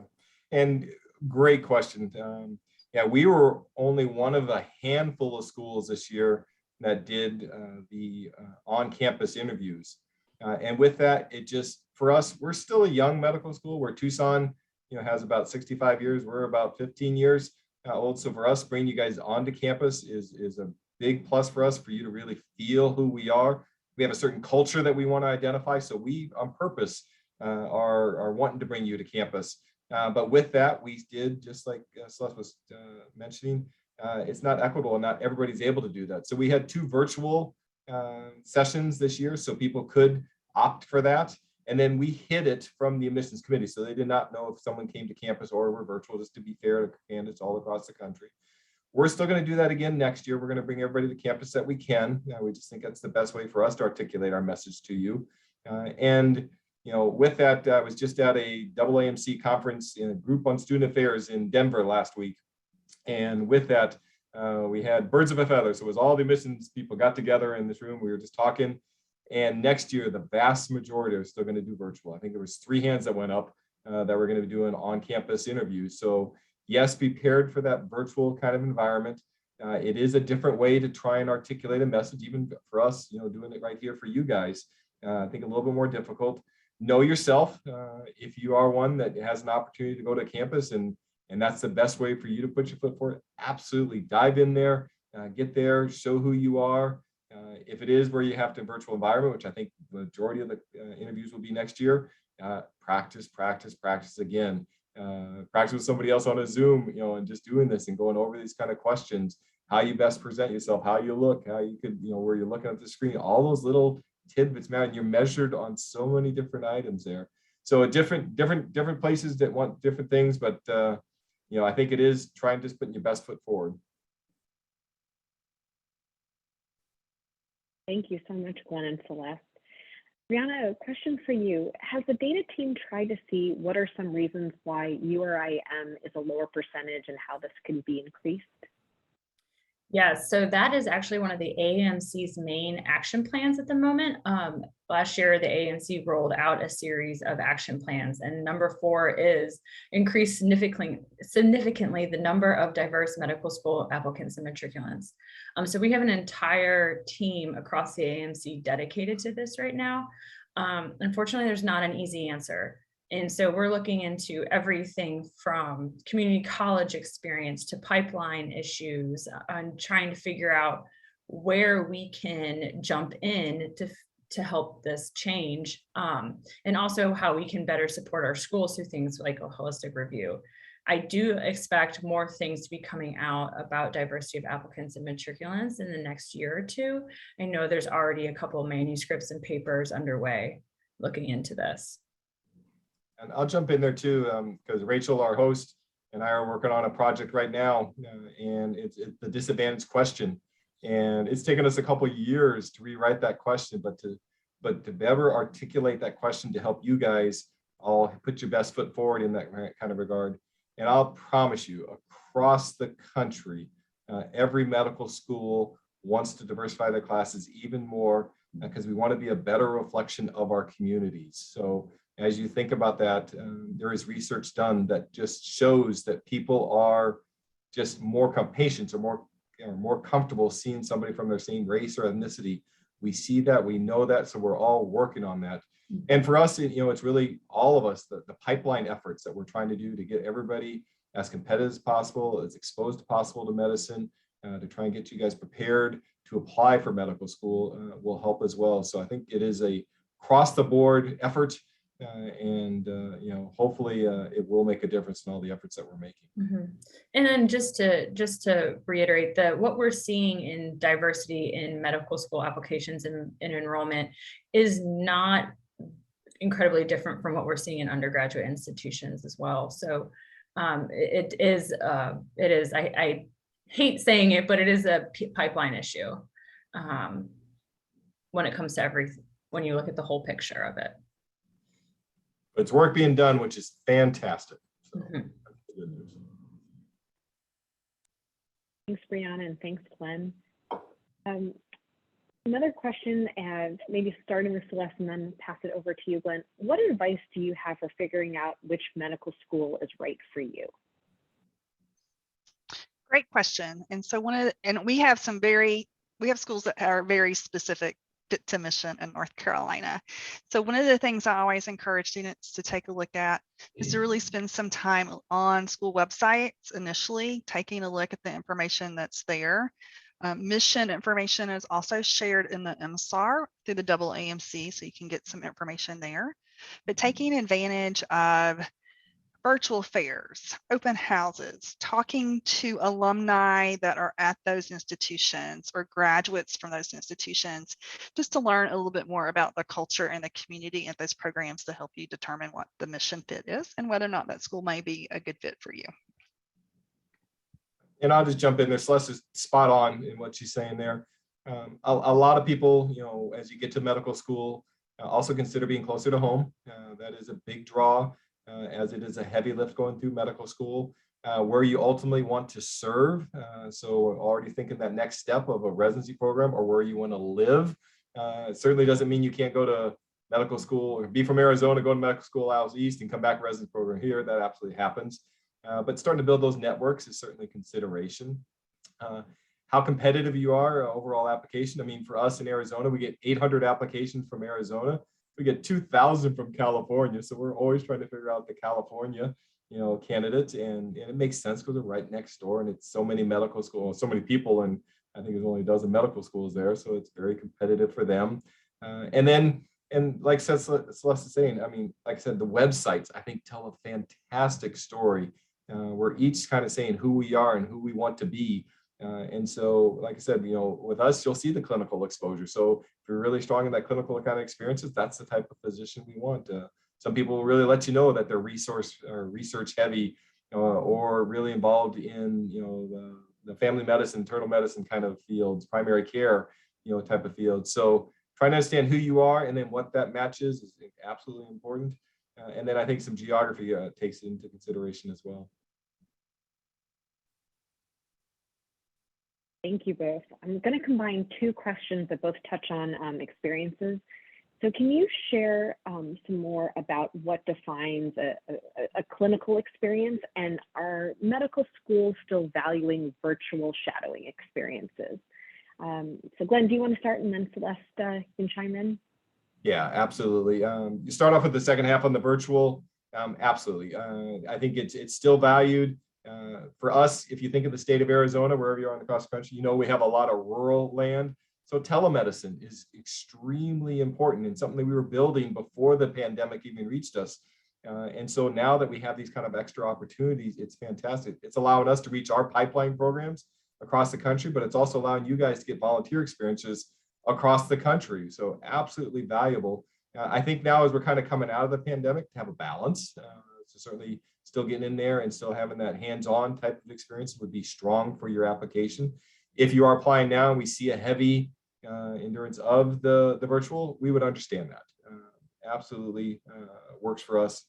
and great question. Yeah, we were only one of a handful of schools this year that did the on-campus interviews. And with that, it just, for us, we're still a young medical school where Tucson, has about 65 years. We're about 15 years old. So for us, bringing you guys onto campus is a big plus for us, for you to really feel who we are. We have a certain culture that we want to identify. So we, on purpose, are wanting to bring you to campus. But with that, we did, just like Celeste was mentioning, it's not equitable and not everybody's able to do that. So we had 2 virtual sessions this year, so people could opt for that. And then we hid it from the admissions committee. So they did not know if someone came to campus or were virtual, just to be fair to candidates all across the country. We're still going to do that again next year. We're going to bring everybody to campus that we can. We just think that's the best way for us to articulate our message to you. With that, I was just at a AAMC conference in a group on student affairs in Denver last week. And with that, we had birds of a feather. So it was all the admissions people got together in this room. We were just talking. And next year, the vast majority are still going to do virtual. I think there was 3 hands that went up that were going to be doing on-campus interviews. So yes, be prepared for that virtual kind of environment. It is a different way to try and articulate a message, even for us, doing it right here for you guys. I think a little bit more difficult. Know yourself. If you are one that has an opportunity to go to campus and that's the best way for you to put your foot forward, absolutely dive in there, get there, show who you are. If it is where you have to virtual environment, which I think the majority of the interviews will be next year, practice again. Practice with somebody else on a Zoom, and just doing this and going over these kind of questions, how you best present yourself, how you look, how you could, where you're looking at the screen, all those little tidbits matter, and you're measured on so many different items there. So different places that want different things, but I think it is trying to just put your best foot forward. Thank you so much, Glenn and Celeste. Brianna, a question for you. Has the data team tried to see what are some reasons why URIM is a lower percentage and how this could be increased? Yes, so that is actually one of the AAMC's main action plans at the moment. Last year, the AAMC rolled out a series of action plans, and number 4 is increase significantly the number of diverse medical school applicants and matriculants. So we have an entire team across the AAMC dedicated to this right now. Unfortunately, there's not an easy answer. And so we're looking into everything from community college experience to pipeline issues and trying to figure out where we can jump in to help this change, and also how we can better support our schools through things like a holistic review. I do expect more things to be coming out about diversity of applicants and matriculants in the next year or 2. I know there's already a couple of manuscripts and papers underway looking into this. And I'll jump in there too, because Rachel, our host, and I are working on a project right now, and it's the disadvantage question. And it's taken us a couple of years to rewrite that question, but to better articulate that question to help you guys all put your best foot forward in that kind of regard. And I'll promise you, across the country, every medical school wants to diversify their classes even more because we want to be a better reflection of our communities. So as you think about that, there is research done that just shows that people are just more patients or more comfortable seeing somebody from their same race or ethnicity. We see that, we know that, so we're all working on that. And for us, it's really all of us, the pipeline efforts that we're trying to do to get everybody as competitive as possible, as exposed as possible to medicine, to try and get you guys prepared to apply for medical school will help as well. So I think it is a across the board effort. Hopefully it will make a difference in all the efforts that we're making. Mm-hmm. And then just to reiterate that what we're seeing in diversity in medical school applications and enrollment is not incredibly different from what we're seeing in undergraduate institutions as well. So it is, I hate saying it, but it is a pipeline issue when it comes to when you look at the whole picture of it. It's work being done, which is fantastic. So, Mhm. that's good news. Thanks, Brianna, and thanks, Glenn. Another question, and maybe starting with Celeste and then pass it over to you, Glenn. What advice do you have for figuring out which medical school is right for you? Great question. And so we have schools that are very specific to mission in North Carolina. So one of the things I always encourage students to take a look at is to really spend some time on school websites initially, taking a look at the information that's there. Mission information is also shared in the MSAR through the AAMC, so you can get some information there. But taking advantage of virtual fairs, open houses, talking to alumni that are at those institutions or graduates from those institutions, just to learn a little bit more about the culture and the community and those programs to help you determine what the mission fit is and whether or not that school may be a good fit for you. And I'll just jump in there. Celeste is spot on in what she's saying there. A lot of people, as you get to medical school, also consider being closer to home. That is a big draw, as it is a heavy lift going through medical school, where you ultimately want to serve. So already thinking that next step of a residency program or where you want to live. It certainly doesn't mean you can't go to medical school or be from Arizona, go to medical school out east and come back residency program here. That absolutely happens. But starting to build those networks is certainly a consideration. How competitive you are, overall application. I mean, for us in Arizona, we get 800 applications from Arizona. We get 2,000 from California. So we're always trying to figure out the California, candidates. And it makes sense because they're right next door and it's so many medical schools, so many people. And I think there's only a dozen medical schools there. So it's very competitive for them. And like Celeste is saying, I mean, like I said, the websites, I think, tell a fantastic story. We're each kind of saying who we are and who we want to be. And so, like I said, with us, you'll see the clinical exposure. So if you're really strong in that clinical kind of experiences, that's the type of physician we want. Some people will really let you know that they're research heavy or really involved in, the family medicine, internal medicine kind of fields, primary care, type of fields. So trying to understand who you are and then what that matches is absolutely important. And then I think some geography takes into consideration as well. Thank you both. I'm going to combine two questions that both touch on experiences. So can you share some more about what defines a clinical experience, and are medical schools still valuing virtual shadowing experiences? So Glenn, do you want to start, and then Celeste can chime in? Yeah, absolutely. You start off with the second half on the virtual. Absolutely. I think it's still valued. For us, if you think of the state of Arizona, wherever you are across the country, we have a lot of rural land. So telemedicine is extremely important and something that we were building before the pandemic even reached us. And so now that we have these kind of extra opportunities, it's fantastic. It's allowing us to reach our pipeline programs across the country, but it's also allowing you guys to get volunteer experiences across the country. So absolutely valuable. I think now as we're kind of coming out of the pandemic, to have a balance, so certainly still getting in there and still having that hands-on type of experience would be strong for your application. If you are applying now and we see a heavy endurance of the virtual, we would understand that. Absolutely works for us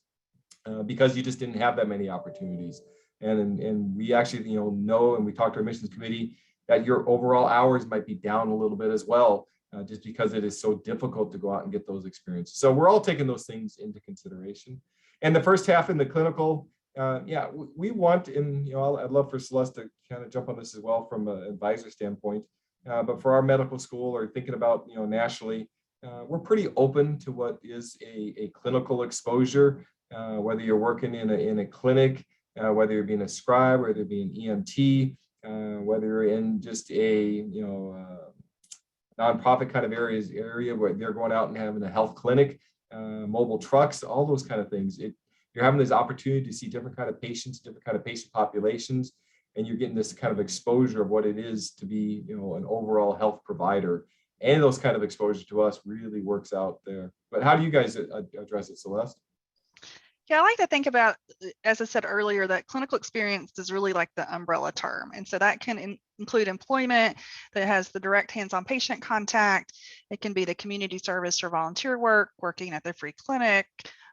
because you just didn't have that many opportunities. And we actually know, and we talked to our admissions committee, that your overall hours might be down a little bit as well, just because it is so difficult to go out and get those experiences. So we're all taking those things into consideration. And the first half in the clinical, we want, and I'd love for Celeste to kind of jump on this as well from an advisor standpoint. But for our medical school, or thinking about nationally, we're pretty open to what is a clinical exposure, whether you're working in a clinic, whether you're being a scribe, whether you're being EMT, whether you're in just a nonprofit kind of area where they're going out and having a health clinic, mobile trucks, all those kind of things. You're having this opportunity to see different kind of patients, different kind of patient populations, and you're getting this kind of exposure of what it is to be, an overall health provider. And those kind of exposure to us really works out there But how do you guys address it, Celeste? Yeah, I like to think about, as I said earlier, that clinical experience is really like the umbrella term. And so that can include employment that has the direct hands-on patient contact. It can be the community service or volunteer work, working at the free clinic,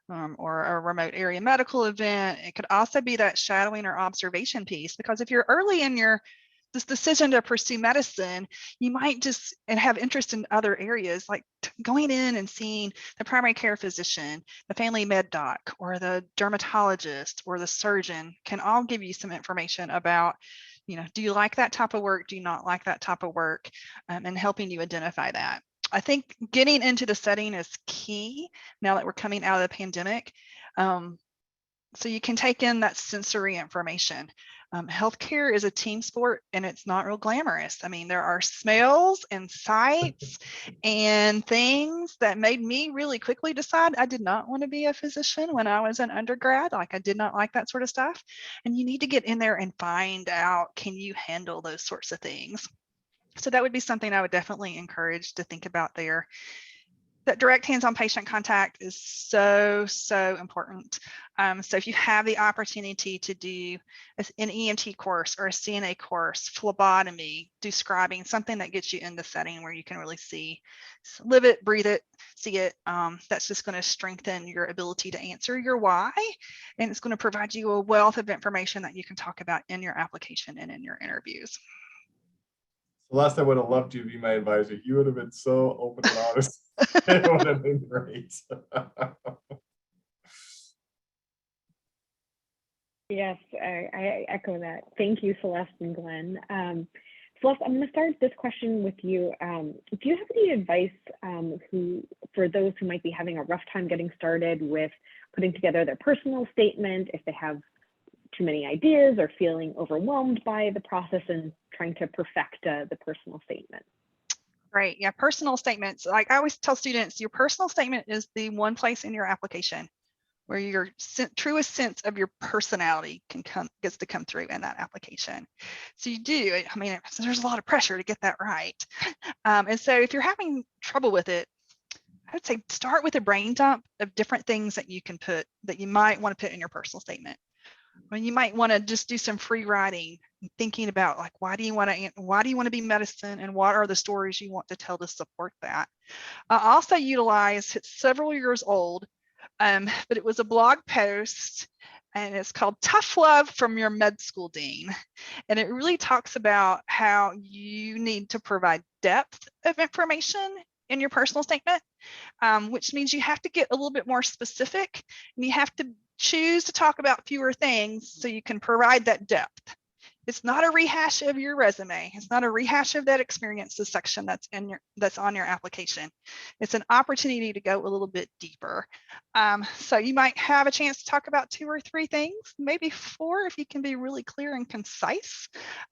or a remote area medical event. It could also be that shadowing or observation piece, because if you're early in this decision to pursue medicine, you might just have interest in other areas, like going in and seeing the primary care physician, the family med doc, or the dermatologist, or the surgeon can all give you some information about, do you like that type of work? Do you not like that type of work? And helping you identify that. I think getting into the setting is key now that we're coming out of the pandemic. So you can take in that sensory information. Healthcare is a team sport, and it's not real glamorous. I mean, there are smells and sights and things that made me really quickly decide I did not want to be a physician when I was an undergrad. Like, I did not like that sort of stuff. And you need to get in there and find out, can you handle those sorts of things? So that would be something I would definitely encourage to think about there. That direct hands-on patient contact is so important. So if you have the opportunity to do an EMT course or a CNA course, phlebotomy, do scribing, something that gets you in the setting where you can really see, live it, breathe it, see it, that's just going to strengthen your ability to answer your why, and it's going to provide you a wealth of information that you can talk about in your application and in your interviews. Celeste, I would have loved you to be my advisor. You would have been so open and honest. It would have been great. Yes, I echo that. Thank you, Celeste and Glenn. Celeste, I'm going to start this question with you. Do you have any advice for those who might be having a rough time getting started with putting together their personal statement, if they have too many ideas or feeling overwhelmed by the process and trying to perfect the personal statement? Right. Yeah. Personal statements. Like I always tell students, your personal statement is the one place in your application where your truest sense of your personality gets to come through in that application. So you do, I mean, there's a lot of pressure to get that right. And so if you're having trouble with it, I would say start with a brain dump of different things that you can put, that you might want to put in your personal statement. When you might want to just do some free writing, thinking about like, why do you want to be medicine, and what are the stories you want to tell to support that. I also utilized, it's several years old, but it was a blog post, and it's called Tough Love from Your Med School Dean. And it really talks about how you need to provide depth of information in your personal statement, which means you have to get a little bit more specific, and you have to choose to talk about fewer things so you can provide that depth. It's not a rehash of your resume. It's not a rehash of that experiences section that's on your application. It's an opportunity to go a little bit deeper. So you might have a chance to talk about 2 or 3 things, maybe 4 if you can be really clear and concise.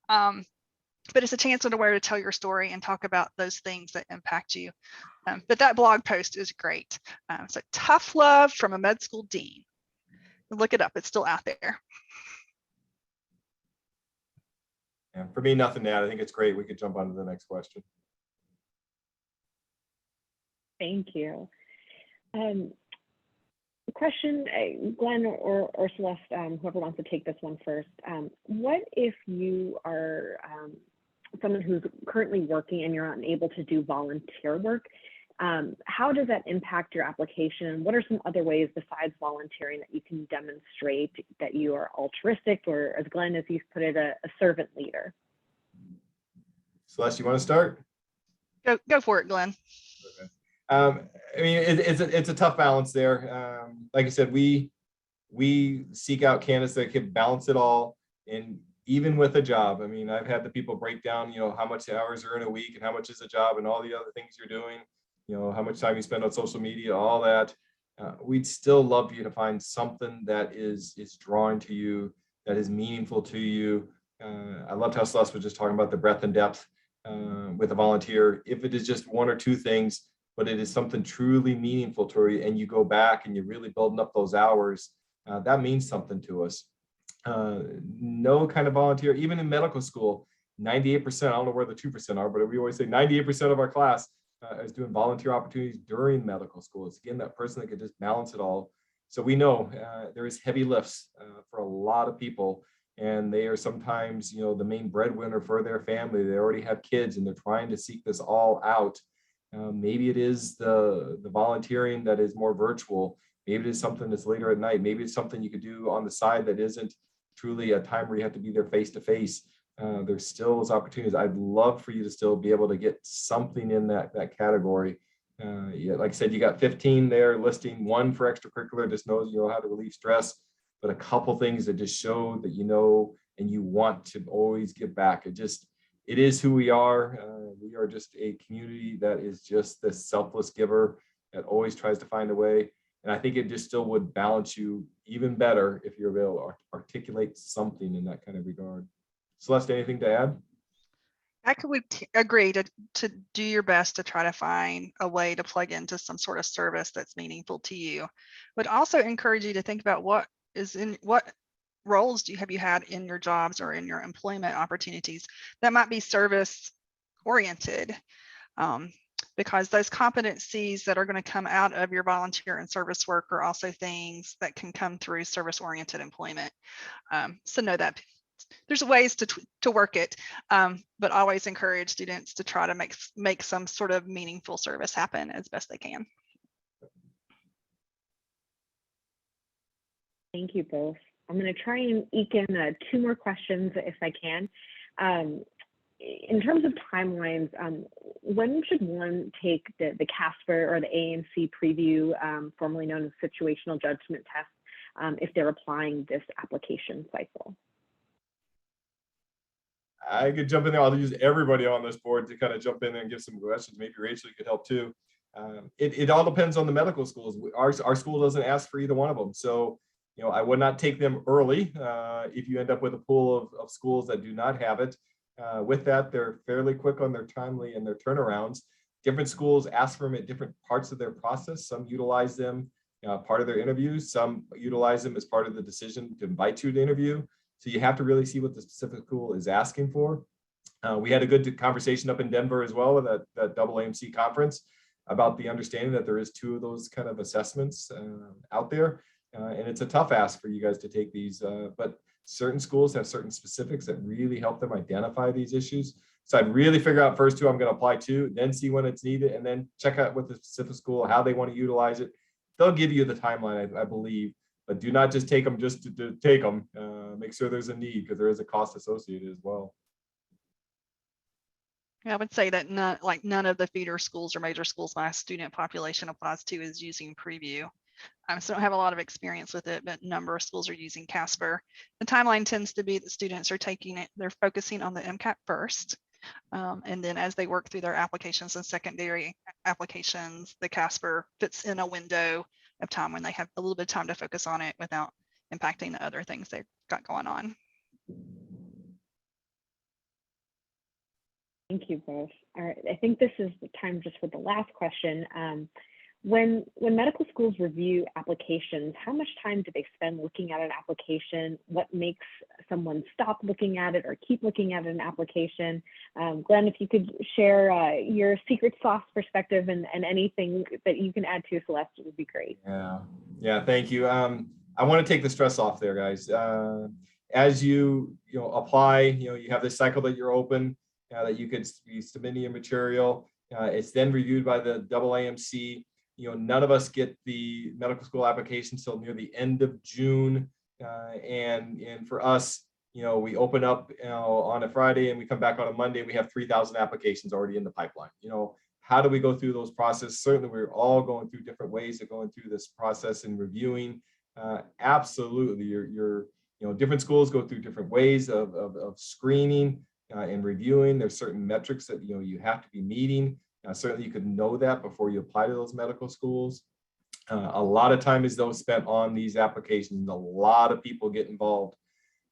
But it's a chance to where to tell your story and talk about those things that impact you. But that blog post is great. So Tough Love from a Med School Dean. Look it up. It's still out there. Yeah, for me, nothing to add. I think it's great. We could jump on to the next question. Thank you. Question, Glenn or Celeste, whoever wants to take this one first. What if you are someone who's currently working and you're unable to do volunteer work? How does that impact your application? What are some other ways besides volunteering that you can demonstrate that you are altruistic, or, as Glenn, as he's put it, a servant leader? Celeste, you want to start? Go for it, Glenn. Okay. I mean, it's a tough balance there. Like I said, we seek out candidates that can balance it all. And even with a job, I mean, I've had the people break down, how much hours are in a week and how much is a job and all the other things you're doing, how much time you spend on social media, all that. We'd still love you to find something that is drawing to you, that is meaningful to you. I loved how Celeste was just talking about the breadth and depth with a volunteer. If it is just 1 or 2 things, but it is something truly meaningful to you, and you go back and you're really building up those hours, that means something to us. No kind of volunteer, even in medical school, 98%, I don't know where the 2% are, but we always say 98% of our class is doing volunteer opportunities during medical school. It's again that person that could just balance it all. So we know there is heavy lifts for a lot of people, and they are sometimes, the main breadwinner for their family. They already have kids and they're trying to seek this all out. Maybe it is the volunteering that is more virtual. Maybe it is something that's later at night. Maybe it's something you could do on the side that isn't truly a time where you have to be there face to face. There's still those opportunities. I'd love for you to still be able to get something in that category. Yeah, like I said, you got 15 there listing, one for extracurricular, just knows you know how to relieve stress, but a couple things that just show that and you want to always give back. It is who we are. We are just a community that is just this selfless giver that always tries to find a way. And I think it just still would balance you even better if you're able to articulate something in that kind of regard. Celeste, anything to add? I would agree to do your best to try to find a way to plug into some sort of service that's meaningful to you. Would also encourage you to think about what roles have you had in your jobs or in your employment opportunities that might be service oriented, because those competencies that are going to come out of your volunteer and service work are also things that can come through service oriented employment. So know that there's ways to work it, but always encourage students to try to make some sort of meaningful service happen as best they can. Thank you both. I'm going to try and eke in 2 more questions if I can. In terms of timelines, when should one take the CASPER or the AAMC preview, formerly known as situational judgment test, if they're applying this application cycle? I could jump in there. I'll use everybody on this board to kind of jump in and give some questions. Maybe Rachel, you could help too. It all depends on the medical schools. Our school doesn't ask for either one of them. So, I would not take them early if you end up with a pool of schools that do not have it. With that, they're fairly quick on their timely and their turnarounds. Different schools ask for them at different parts of their process. Some utilize them part of their interviews. Some utilize them as part of the decision to invite you to interview. So you have to really see what the specific school is asking for. We had a good conversation up in Denver as well at that AAMC conference about the understanding that there is 2 of those kind of assessments out there. And it's a tough ask for you guys to take these, but certain schools have certain specifics that really help them identify these issues. So I'd really figure out first who I'm going to apply to, then see when it's needed, and then check out with the specific school, how they want to utilize it. They'll give you the timeline, I believe. But do not just take them just to take them. Make sure there's a need, because there is a cost associated as well. I would say that none of the feeder schools or major schools my student population applies to is using Preview. So I don't have a lot of experience with it, but a number of schools are using CASPER. The timeline tends to be that students are taking it, they're focusing on the MCAT first. And then as they work through their applications and secondary applications, the CASPER fits in a window of time when they have a little bit of time to focus on it without impacting the other things they've got going on. Thank you both. All right, I think this is the time just for the last question. When medical schools review applications, how much time do they spend looking at an application? What makes someone stop looking at it or keep looking at an application? Glenn, if you could share your secret sauce perspective and anything that you can add to Celeste, it would be great. Yeah, thank you. I want to take the stress off there, guys. As you apply, you have this cycle that you're open, that you could be submitting your material. It's then reviewed by the AAMC. None of us get the medical school applications till near the end of June. And for us, we open up on a Friday and we come back on a Monday. We have 3,000 applications already in the pipeline. How do we go through those processes? Certainly, we're all going through different ways of going through this process and reviewing. Absolutely, your different schools go through different ways of screening and reviewing. There's certain metrics that you have to be meeting. Certainly, you could know that before you apply to those medical schools. A lot of time is those spent on these applications, and a lot of people get involved.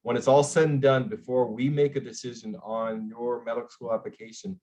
When it's all said and done, before we make a decision on your medical school application,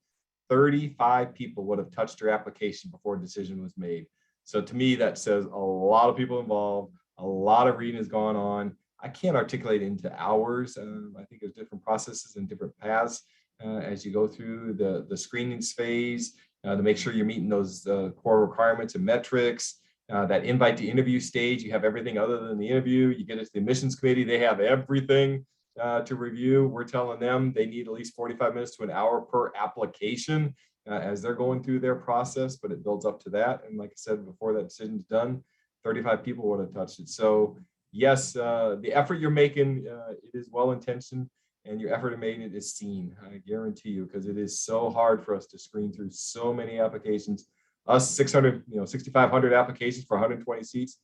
35 people would have touched your application before a decision was made. So to me, that says a lot of people involved, a lot of reading has gone on. I can't articulate into hours. I think there's different processes and different paths as you go through the screenings phase. to make sure you're meeting those core requirements and metrics. That invite to interview stage, you have everything other than the interview. You get it to the admissions committee, they have everything to review. We're telling them they need at least 45 minutes to an hour per application as they're going through their process, but it builds up to that. And like I said, before that decision's done, 35 people would have touched it. So yes, the effort you're making, it is well-intentioned, and your effort in making it is seen, I guarantee you, because it is so hard for us to screen through so many applications. Us 600, 6,500 applications for 120 seats,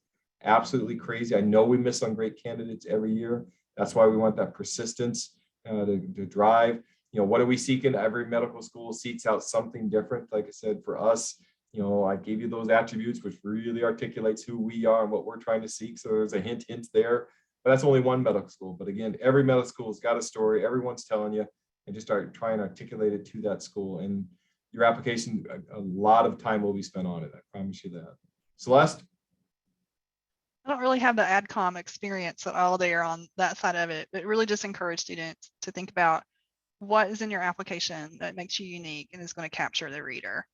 absolutely crazy. I know we miss on great candidates every year. That's why we want that persistence to drive. What are we seeking? Every medical school seeks out something different. Like I said, for us, I gave you those attributes, which really articulates who we are and what we're trying to seek. So there's a hint there, but that's only one medical school. But again, every medical school has got a story. Everyone's telling you, and just start trying to articulate it to that school. And your application, a lot of time will be spent on it. I promise you that. Celeste? I don't really have the AdCom experience at all there on that side of it, but really just encourage students to think about what is in your application that makes you unique and is going to capture the reader.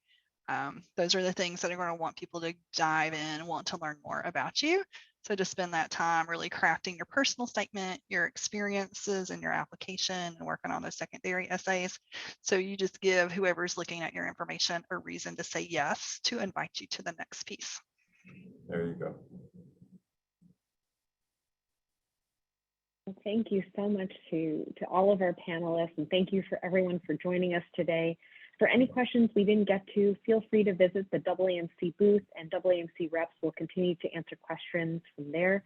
Those are the things that are going to want people to dive in and want to learn more about you. So to spend that time really crafting your personal statement, your experiences in your application, and working on those secondary essays. So you just give whoever's looking at your information a reason to say yes to invite you to the next piece. There you go. Well, thank you so much to all of our panelists, and thank you for everyone for joining us today. For any questions we didn't get to, feel free to visit the AAMC booth, and AAMC reps will continue to answer questions from there.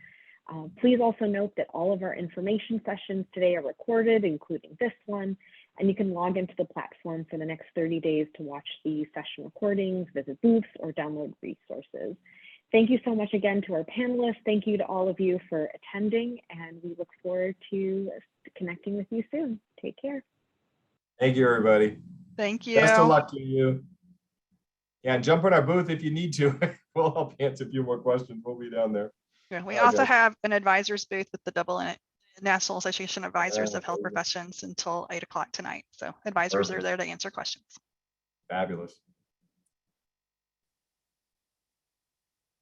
Please also note that all of our information sessions today are recorded, including this one, and you can log into the platform for the next 30 days to watch the session recordings, visit booths, or download resources. Thank you so much again to our panelists. Thank you to all of you for attending, and we look forward to connecting with you soon. Take care. Thank you, everybody. Thank you. Best of luck to you. Yeah, and jump in our booth if you need to. We'll help answer a few more questions. We'll be down there. Yeah, we also have an advisors booth with the National Association of Advisors of Health Professions until 8 o'clock tonight. So advisors are there to answer questions. Fabulous.